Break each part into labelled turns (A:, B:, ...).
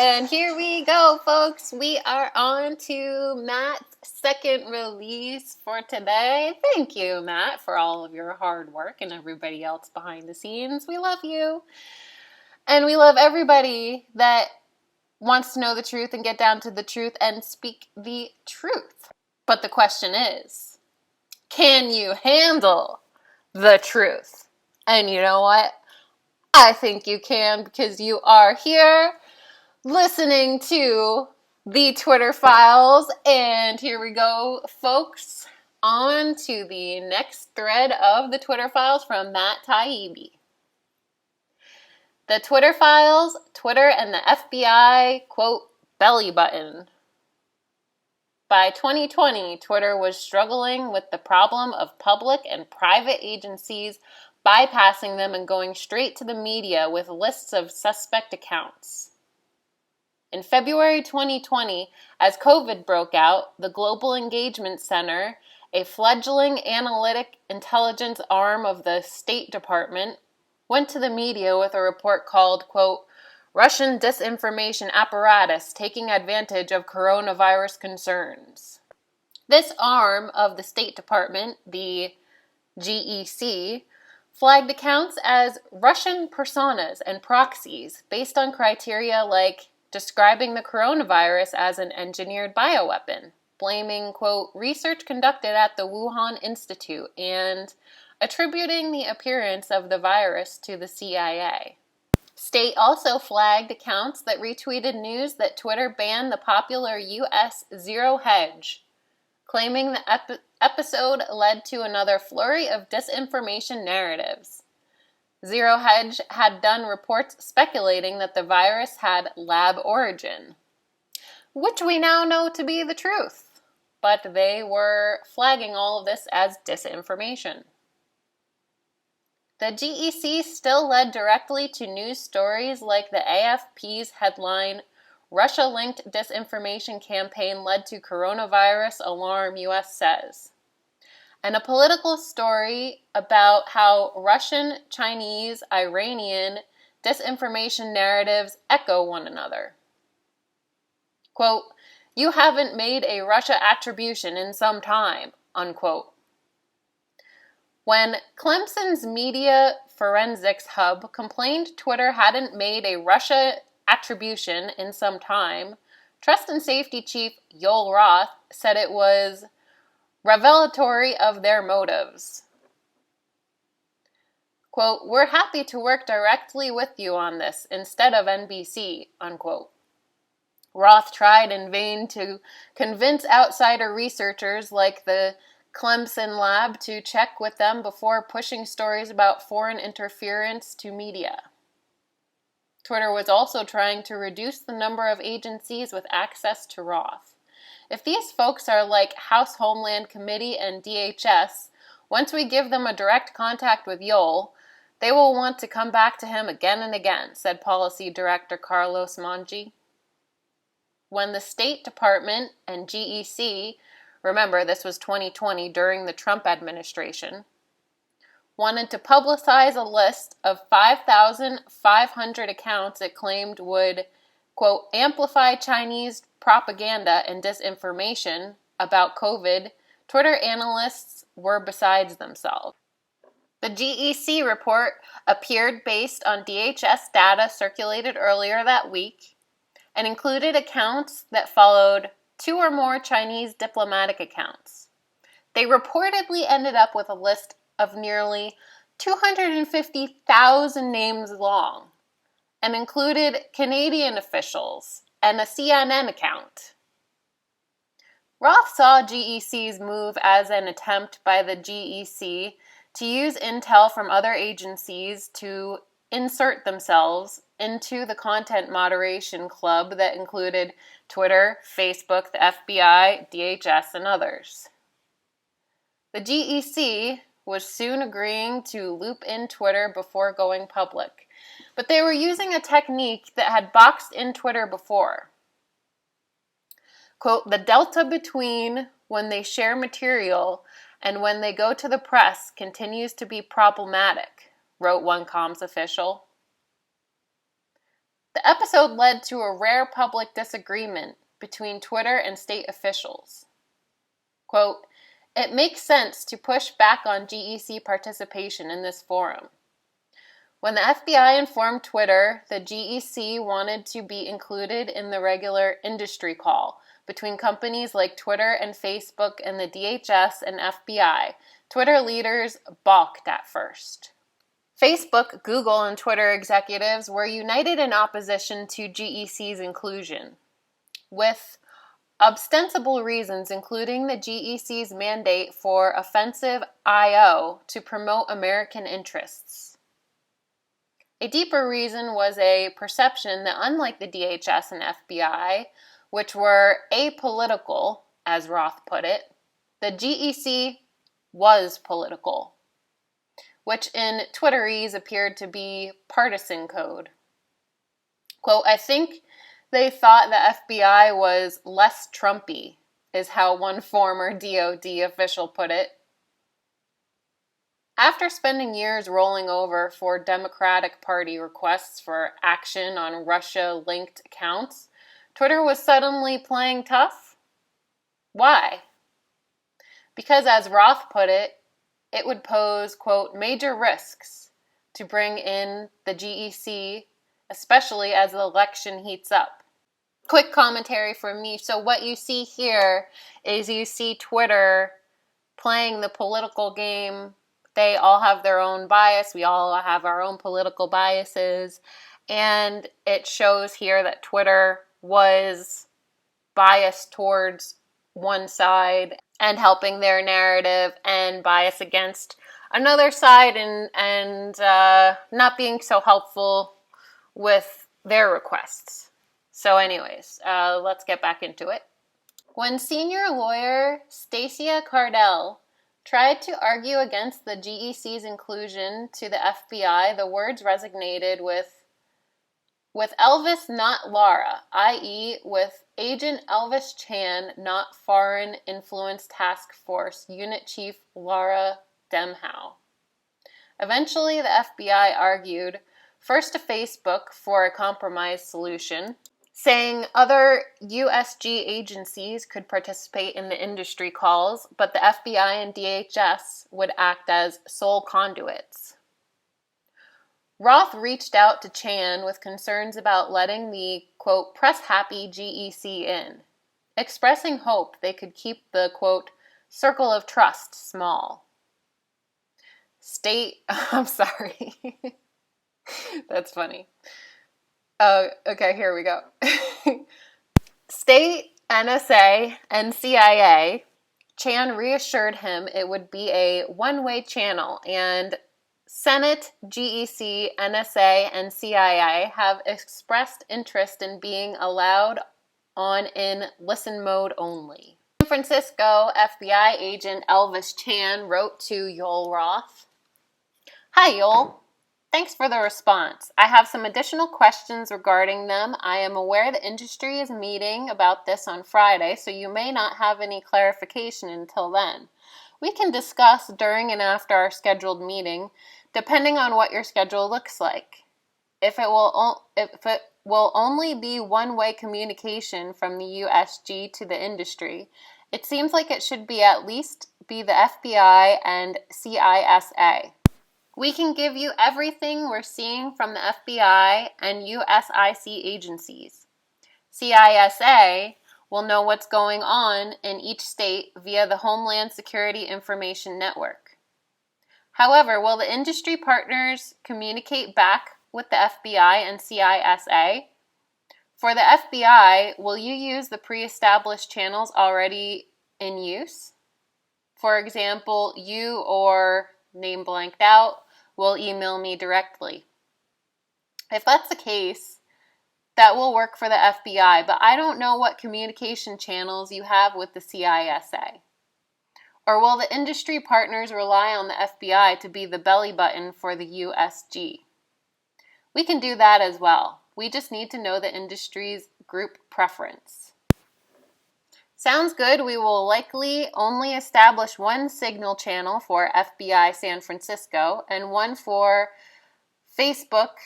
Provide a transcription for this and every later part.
A: And here we go, folks. We are on to Matt's second release for today. Thank you, Matt, for all of your hard work and everybody else behind the scenes. We love you. And we love everybody that wants to know the truth and get down to the truth and speak the truth. But the question is, can you handle the truth? And you know what? I think you can, because you are here listening to the Twitter Files. And here we go, folks, on to the next thread of the Twitter Files from Matt Taibbi. The Twitter Files, Twitter and the FBI, quote, belly button. By 2020, Twitter was struggling with the problem of public and private agencies bypassing them and going straight to the media with lists of suspect accounts. In February 2020, as COVID broke out, the Global Engagement Center, a fledgling analytic intelligence arm of the State Department, went to the media with a report called, quote, Russian disinformation apparatus taking advantage of coronavirus concerns. This arm of the State Department, the GEC, flagged accounts as Russian personas and proxies based on criteria like describing the coronavirus as an engineered bioweapon, blaming, quote, research conducted at the Wuhan Institute, and attributing the appearance of the virus to the CIA. State also flagged accounts that retweeted news that Twitter banned the popular U.S. Zero Hedge, claiming the episode led to another flurry of disinformation narratives. Zero Hedge had done reports speculating that the virus had lab origin, which we now know to be the truth, but they were flagging all of this as disinformation. The GEC still led directly to news stories like the AFP's headline, Russia-linked disinformation campaign led to coronavirus alarm, U.S. says, and a political story about how Russian, Chinese, Iranian disinformation narratives echo one another. Quote, you haven't made a Russia attribution in some time, unquote. When Clemson's Media Forensics Hub complained Twitter hadn't made a Russia attribution in some time, Trust and Safety Chief Yoel Roth said it was revelatory of their motives. Quote, we're happy to work directly with you on this instead of NBC, unquote. Roth tried in vain to convince outsider researchers like the Clemson lab to check with them before pushing stories about foreign interference to media. Twitter was also trying to reduce the number of agencies with access to Roth. If these folks are like House Homeland Committee and DHS, once we give them a direct contact with Yoel, they will want to come back to him again and again, said Policy Director Carlos Monge. When the State Department and GEC, remember this was 2020 during the Trump administration, wanted to publicize a list of 5,500 accounts it claimed would, quote, amplify Chinese propaganda and disinformation about COVID, Twitter analysts were besides themselves. The GEC report appeared based on DHS data circulated earlier that week and included accounts that followed 2 or more Chinese diplomatic accounts. They reportedly ended up with a list of nearly 250,000 names long and included Canadian officials and a CNN account. Roth saw GEC's move as an attempt by the GEC to use intel from other agencies to insert themselves into the content moderation club that included Twitter, Facebook, the FBI, DHS, and others. The GEC was soon agreeing to loop in Twitter before going public, but they were using a technique that had boxed in Twitter before. Quote, the delta between when they share material and when they go to the press continues to be problematic, wrote one comms official. The episode led to a rare public disagreement between Twitter and state officials. Quote, "It makes sense to push back on GEC participation in this forum. When the FBI informed Twitter the GEC wanted to be included in the regular industry call between companies like Twitter and Facebook and the DHS and FBI, Twitter leaders balked at first. Facebook, Google, and Twitter executives were united in opposition to GEC's inclusion, with ostensible reasons including the GEC's mandate for offensive I.O. to promote American interests. A deeper reason was a perception that unlike the DHS and FBI, which were apolitical, as Roth put it, the GEC was political, which in Twitterese appeared to be partisan code. Quote, "I think they thought the FBI was less Trumpy," is how one former DOD official put it. After spending years rolling over for Democratic Party requests for action on Russia-linked accounts, Twitter was suddenly playing tough? Why? Because, as Roth put it, it would pose, quote, "major risks to bring in the GEC, especially as the election heats up." Quick commentary from me. So what you see here is you see Twitter playing the political game. They all have their own bias. We all have our own political biases. And it shows here that Twitter was biased towards one side and helping their narrative, and bias against another side and not being so helpful with their requests. So anyways, let's get back into it. When senior lawyer Stacia Cardell tried to argue against the GEC's inclusion to the FBI, the words resonated with Elvis, not Lara, i.e. with Agent Elvis Chan, not Foreign Influence Task Force Unit Chief Lara Demhow. Eventually, the FBI argued, first to Facebook for a compromise solution, saying other USG agencies could participate in the industry calls, but the FBI and DHS would act as sole conduits. Roth reached out to Chan with concerns about letting the, quote, press-happy GEC in, expressing hope they could keep the, quote, circle of trust small. I'm sorry. That's funny. Okay, here we go. State, NSA, and CIA, Chan reassured him it would be a one-way channel, and Senate, GEC, NSA, and CIA have expressed interest in being allowed on in listen mode only. San Francisco FBI agent Elvis Chan wrote to Yoel Roth, "Hi, Yoel. Thanks for the response. I have some additional questions regarding them. I am aware the industry is meeting about this on Friday, so you may not have any clarification until then. We can discuss during and after our scheduled meeting, depending on what your schedule looks like. If it will only be one-way communication from the USG to the industry, it seems like it should be at least be the FBI and CISA. We can give you everything we're seeing from the FBI and USIC agencies. CISA will know what's going on in each state via the Homeland Security Information Network. However, will the industry partners communicate back with the FBI and CISA? For the FBI, will you use the pre-established channels already in use? For example, you or name blanked out will email me directly. If that's the case, that will work for the FBI, but I don't know what communication channels you have with the CISA. Or will the industry partners rely on the FBI to be the belly button for the USG? We can do that as well. We just need to know the industry's group preference. Sounds good. We will likely only establish one signal channel for FBI San Francisco and one for Facebook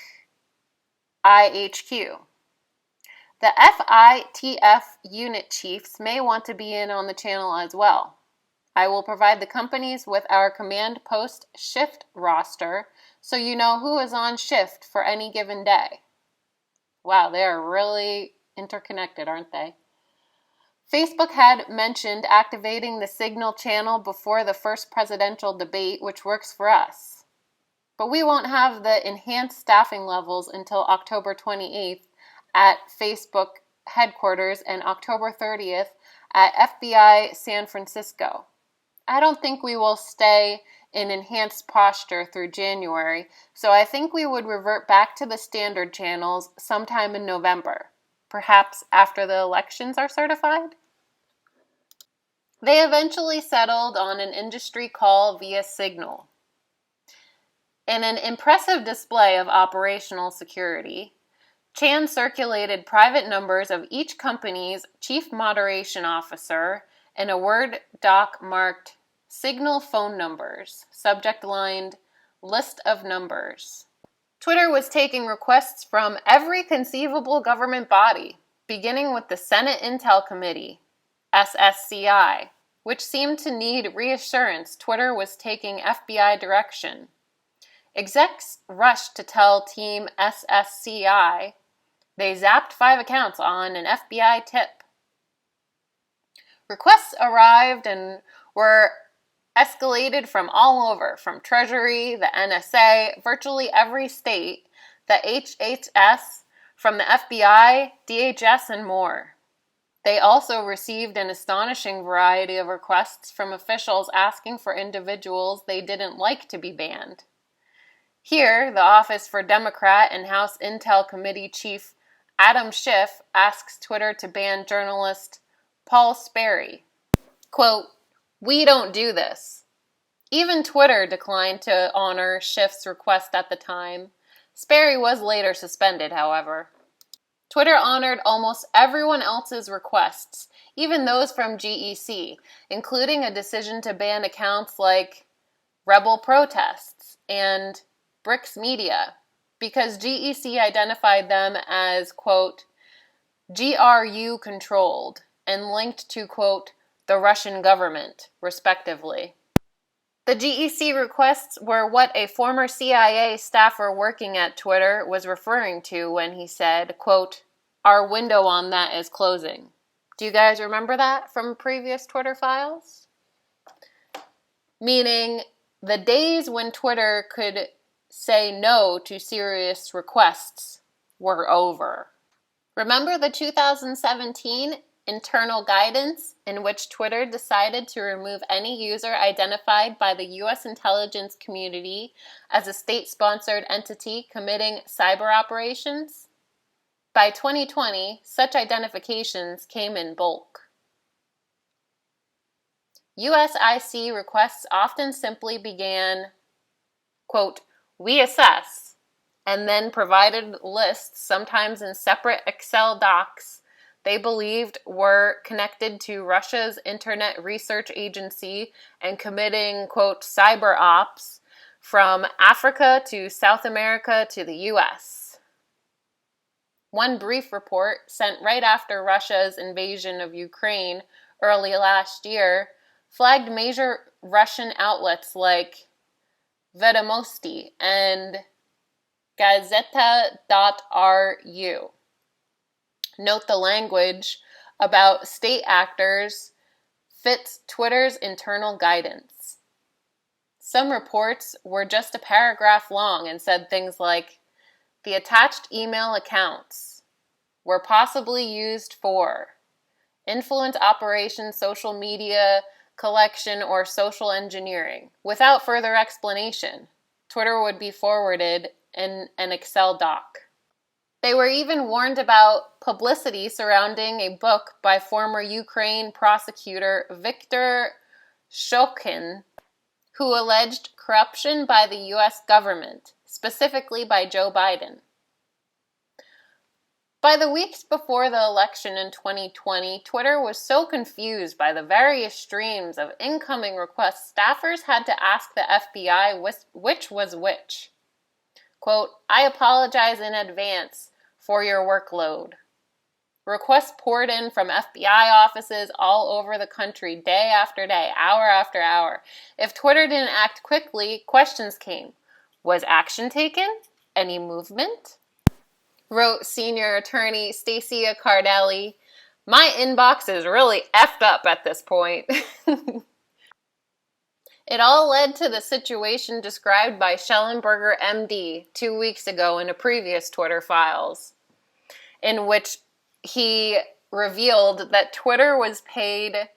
A: IHQ. The FITF unit chiefs may want to be in on the channel as well. I will provide the companies with our command post shift roster so you know who is on shift for any given day. Wow, they are really interconnected, aren't they? Facebook had mentioned activating the Signal channel before the first presidential debate, which works for us. But we won't have the enhanced staffing levels until October 28th at Facebook headquarters and October 30th at FBI San Francisco. I don't think we will stay in enhanced posture through January, so I think we would revert back to the standard channels sometime in November, perhaps after the elections are certified. They eventually settled on an industry call via Signal. In an impressive display of operational security, Chan circulated private numbers of each company's chief moderation officer and a Word doc marked Signal phone numbers, subject lined list of numbers. Twitter was taking requests from every conceivable government body, beginning with the Senate Intel Committee, SSCI, which seemed to need reassurance Twitter was taking FBI direction. Execs rushed to tell Team SSCI they zapped 5 accounts on an FBI tip. Requests arrived and were escalated from all over, from Treasury, the NSA, virtually every state, the HHS, from the FBI, DHS, and more. They also received an astonishing variety of requests from officials asking for individuals they didn't like to be banned. Here, the Office for Democrat and House Intel Committee Chief Adam Schiff asks Twitter to ban journalist Paul Sperry. Quote, "We don't do this." Even Twitter declined to honor Schiff's request at the time. Sperry was later suspended, however. Twitter honored almost everyone else's requests, even those from GEC, including a decision to ban accounts like Rebel Protests and Bricks Media, because GEC identified them as, quote, GRU controlled and linked to, quote, the Russian government, respectively. The GEC requests were what a former CIA staffer working at Twitter was referring to when he said, quote, our window on that is closing. Do you guys remember that from previous Twitter files? Meaning the days when Twitter could say no to serious requests were over. Remember the 2017 internal guidance in which Twitter decided to remove any user identified by the U.S. intelligence community as a state-sponsored entity committing cyber operations? By 2020, such identifications came in bulk. USIC requests often simply began, quote, we assess, and then provided lists, sometimes in separate Excel docs, they believed were connected to Russia's Internet Research Agency and committing, quote, cyber ops from Africa to South America to the U.S. One brief report sent right after Russia's invasion of Ukraine early last year flagged major Russian outlets like Vedomosti and Gazeta.ru. Note the language about state actors fits Twitter's internal guidance. Some reports were just a paragraph long and said things like, the attached email accounts were possibly used for influence operations, social media collection, or social engineering. Without further explanation, Twitter would be forwarded in an Excel doc. They were even warned about publicity surrounding a book by former Ukraine prosecutor Viktor Shokin, who alleged corruption by the U.S. government, specifically by Joe Biden. By the weeks before the election in 2020, Twitter was so confused by the various streams of incoming requests, staffers had to ask the FBI which was which. Quote, I apologize in advance for your workload. Requests poured in from FBI offices all over the country day after day, hour after hour. If Twitter didn't act quickly, questions came. Was action taken? Any movement? Wrote senior attorney Stacia Cardelli. My inbox is really effed up at this point. It all led to the situation described by Schellenberger MD 2 weeks ago in a previous Twitter Files, in which he revealed that Twitter was paid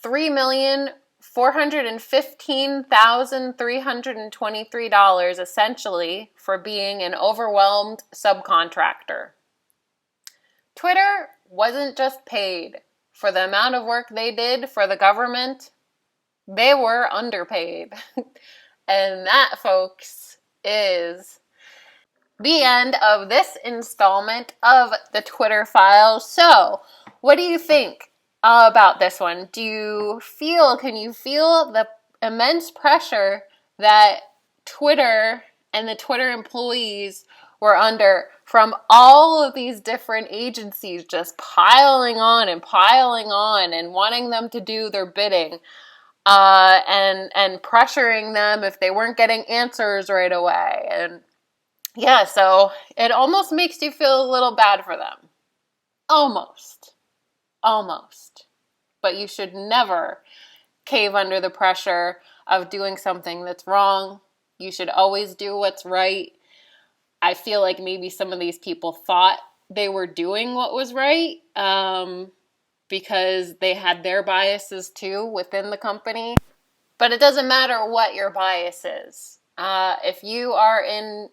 A: $3,415,323 essentially for being an overwhelmed subcontractor. Twitter wasn't just paid for the amount of work they did for the government, they were underpaid. And that, folks, is the end of this installment of the Twitter Files. So, what do you think about this one? Can you feel the immense pressure that Twitter and the Twitter employees were under from all of these different agencies just piling on and wanting them to do their bidding? And pressuring them if they weren't getting answers right away. And yeah, so it almost makes you feel a little bad for them. Almost. But you should never cave under the pressure of doing something that's wrong. You should always do what's right. I feel like maybe some of these people thought they were doing what was right, because they had their biases too within the company. But it doesn't matter what your bias is. If you are in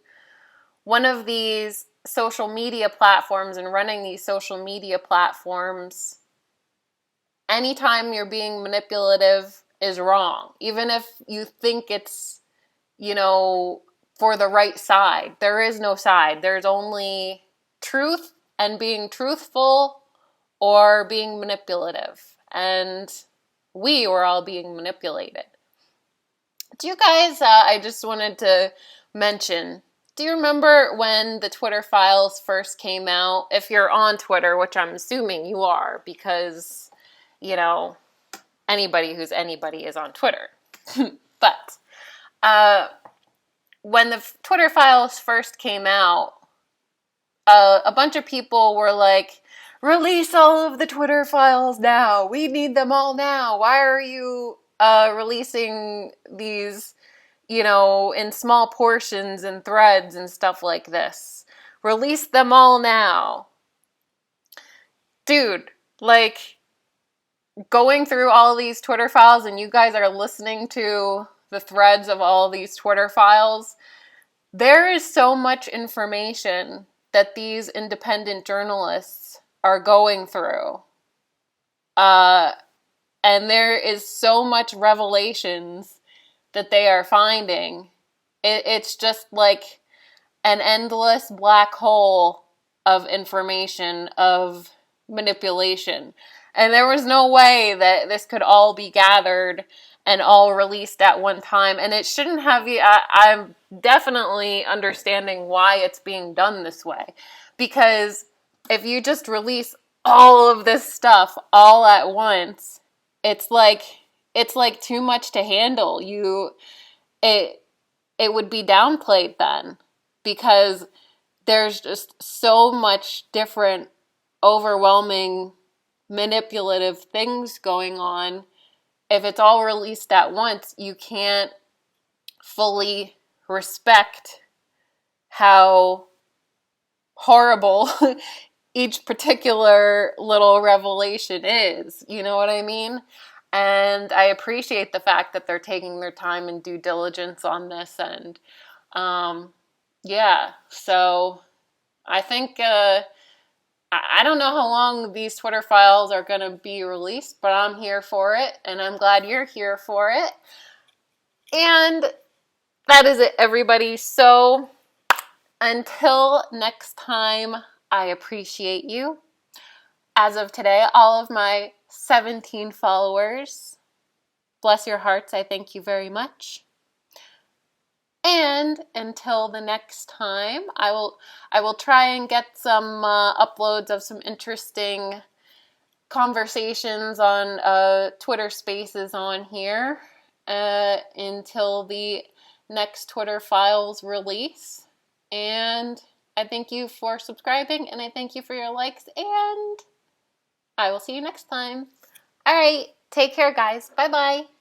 A: one of these social media platforms and running these social media platforms, anytime you're being manipulative is wrong. Even if you think it's, for the right side. There is no side. There's only truth and being truthful or being manipulative. And we were all being manipulated. Do you guys, I just wanted to mention, do you remember when the Twitter Files first came out? If you're on Twitter, which I'm assuming you are, because, anybody who's anybody is on Twitter. But when the Twitter Files first came out, a bunch of people were like, release all of the Twitter files now. We need them all now. Why are you releasing these, in small portions and threads and stuff like this? Release them all now. Dude, going through all these Twitter files and you guys are listening to the threads of all these Twitter files, there is so much information that these independent journalists are going through. And there is so much revelations that they are finding. It's just like an endless black hole of information, of manipulation. And there was no way that this could all be gathered and all released at one time. And it shouldn't have, I'm definitely understanding why it's being done this way. Because if you just release all of this stuff all at once, it's like too much to handle. It would be downplayed then, because there's just so much different, overwhelming, manipulative things going on. If it's all released at once, you can't fully respect how horrible each particular little revelation is. You know what I mean? And I appreciate the fact that they're taking their time and due diligence on this. And so I think I don't know how long these Twitter files are going to be released, but I'm here for it, and I'm glad you're here for it. And that is it, everybody. So until next time, I appreciate you. As of today, all of my 17 followers, bless your hearts, I thank you very much. And until the next time, I will try and get some uploads of some interesting conversations on Twitter Spaces on here until the next Twitter Files release. And I thank you for subscribing, and I thank you for your likes, and I will see you next time. All right, take care, guys. Bye-bye.